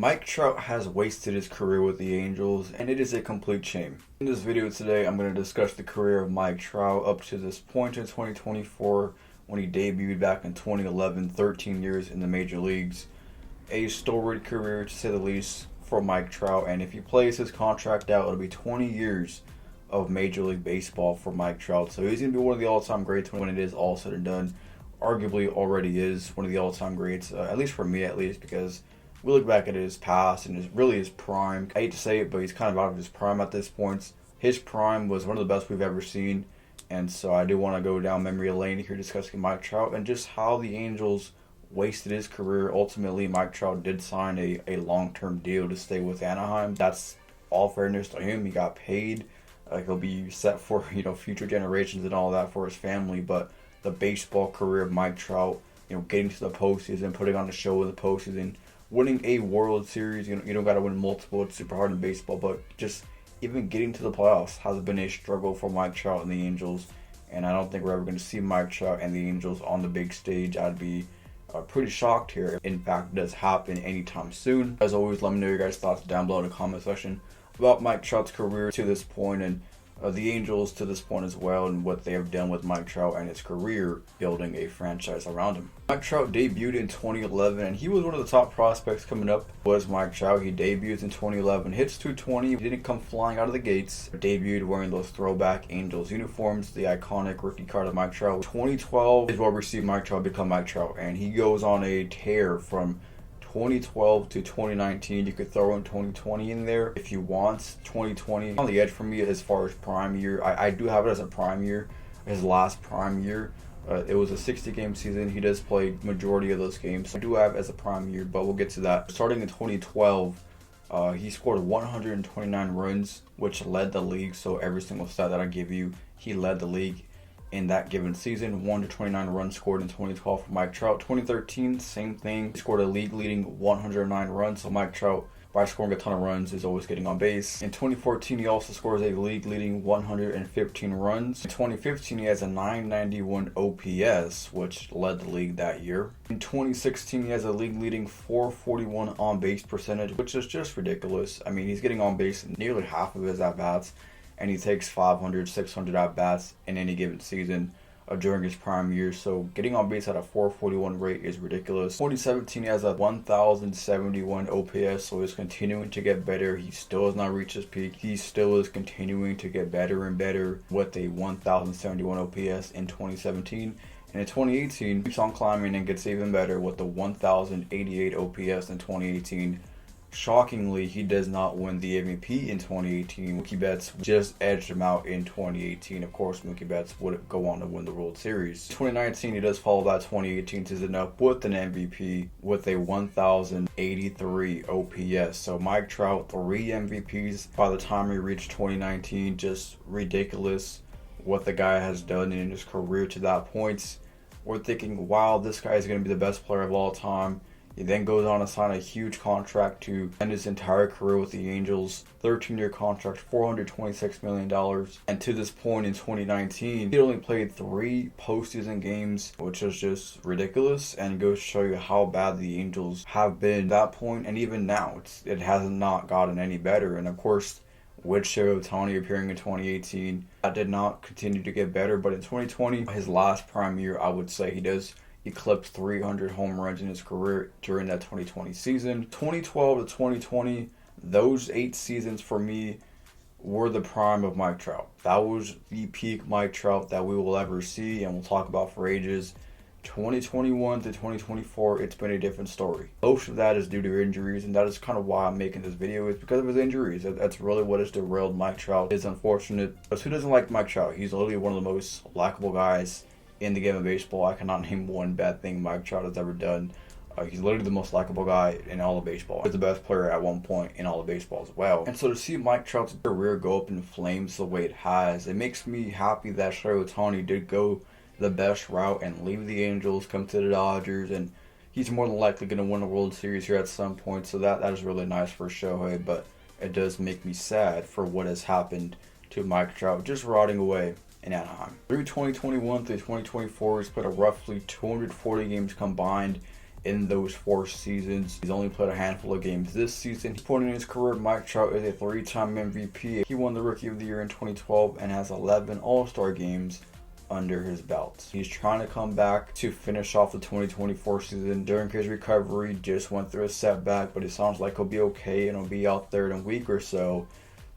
Mike Trout has wasted his career with the Angels, and it is a complete shame. In this video today, I'm going to discuss the career of Mike Trout up to this point in 2024 when he debuted back in 2011, 13 years in the major leagues. A storied career, to say the least, for Mike Trout, and if he plays his contract out, it'll be 20 years of Major League Baseball for Mike Trout. So he's going to be one of the all-time greats when it is all said and done. Arguably already is one of the all-time greats, at least for me because we look back at his past and his prime. I hate to say it, but he's kind of out of his prime at this point. His prime was one of the best we've ever seen, and so I do want to go down memory lane here discussing Mike Trout and just how the Angels wasted his career. Ultimately, Mike Trout did sign a long-term deal to stay with Anaheim. That's all fairness to him. He got paid. He'll be set for future generations and all that for his family. But the baseball career of Mike Trout, getting to the postseason, putting on a show in the postseason, winning a World Series. You don't got to win multiple. It's super hard in baseball, but just even getting to the playoffs has been a struggle for Mike Trout and the Angels. And I don't think we're ever going to see Mike Trout and the Angels on the big stage. I'd be pretty shocked here. In fact, it does happen anytime soon. As always, let me know your guys' thoughts down below in the comment section about Mike Trout's career to this point and the Angels to this point as well, and what they have done with Mike Trout and his career building a franchise around him. Mike Trout debuted in 2011, and he was one of the top prospects coming up. Was Mike Trout? He debuted in 2011, hits 220. He didn't come flying out of the gates. Debuted wearing those throwback Angels uniforms, the iconic rookie card of Mike Trout. 2012 is what we see Mike Trout become Mike Trout, and he goes on a tear from 2012 to 2019. You could throw in 2020 in there if you want. 2020 on the edge for me as far as prime year. I do have it as a prime year, his last prime year. It was a 60-game season. He does play majority of those games. I do have it as a prime year, but we'll get to that. Starting in 2012, he scored 129 runs, which led the league. So every single stat that I give you, he led the league in that given season. 129 runs scored in 2012 for Mike Trout. 2013, same thing. He scored a league-leading 109 runs. So Mike Trout, by scoring a ton of runs, is always getting on base. In 2014, he also scores a league-leading 115 runs. In 2015, he has a 991 OPS, which led the league that year. In 2016, he has a league-leading 441 on-base percentage, which is just ridiculous. I mean, he's getting on base in nearly half of his at-bats, and he takes 500, 600 at-bats in any given season during his prime years. So getting on base at a 441 rate is ridiculous. 2017, he has a 1,071 OPS, so he's continuing to get better. He still has not reached his peak. He still is continuing to get better and better with a 1,071 OPS in 2017. And in 2018, he keeps on climbing and gets even better with the 1,088 OPS in 2018. Shockingly, he does not win the MVP in 2018. Mookie Betts just edged him out in 2018. Of course, Mookie Betts would go on to win the World Series. 2019, he does follow that 2018 season up with an MVP with a 1,083 OPS. So Mike Trout, 3 MVPs by the time he reached 2019. Just ridiculous what the guy has done in his career to that point. We're thinking, wow, this guy is going to be the best player of all time. He then goes on to sign a huge contract to end his entire career with the Angels. 13-year contract, $426 million. And to this point in 2019, he only played 3 postseason games, which is just ridiculous, and goes to show you how bad the Angels have been at that point. And even now, it has not gotten any better. And of course, with Shohei Ohtani appearing in 2018, that did not continue to get better. But in 2020, his last prime year, I would say he does eclipsed 300 home runs in his career during that 2020 season. 2012 to 2020, those 8 seasons for me were the prime of Mike Trout. That was the peak Mike Trout that we will ever see and we'll talk about for ages. 2021 to 2024, it's been a different story. Most of that is due to injuries, and that is kind of why I'm making this video, is because of his injuries. That's really what has derailed Mike Trout. It's unfortunate. But who doesn't like Mike Trout? He's literally one of the most likable guys in the game of baseball. I cannot name one bad thing Mike Trout has ever done. He's literally the most likable guy in all of baseball. He's the best player at one point in all of baseball as well. And so to see Mike Trout's career go up in flames the way it has, it makes me happy that Shohei Ohtani did go the best route and leave the Angels, come to the Dodgers, and he's more than likely going to win a World Series here at some point. So that is really nice for Shohei, but it does make me sad for what has happened to Mike Trout just rotting away in Anaheim. Through 2021 through 2024, he's played a roughly 240 games combined in those 4 seasons. He's only played a handful of games this season. His point in his career, Mike Trout is a 3-time MVP. He won the Rookie of the Year in 2012 and has 11 All-Star games under his belt. He's trying to come back to finish off the 2024 season. During his recovery, just went through a setback, but it sounds like he'll be okay and he'll be out there in a week or so.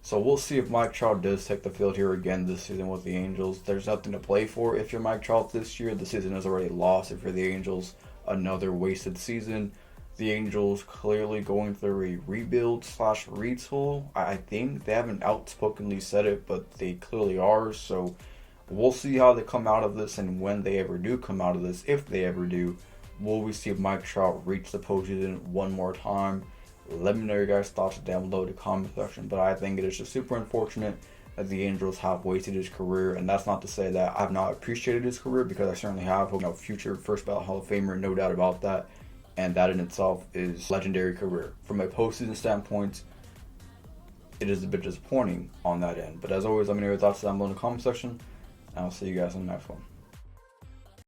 So we'll see if Mike Trout does take the field here again this season with the Angels. There's nothing to play for if you're Mike Trout this year. The season is already lost if you're the Angels. Another wasted season. The Angels clearly going through a rebuild / retool. I think they haven't outspokenly said it, but they clearly are. So we'll see how they come out of this, and when they ever do come out of this, if they ever do, will we see Mike Trout reach the postseason one more time? Let me know your guys' thoughts down below in the comment section. But I think it is just super unfortunate that the Angels have wasted his career, and that's not to say that I've not appreciated his career, because I certainly have. Future first ballot Hall of Famer, no doubt about that, and that in itself is legendary career. From a postseason standpoint, it is a bit disappointing on that end. But as always, let me know your thoughts down below in the comment section, and I'll see you guys in the next one.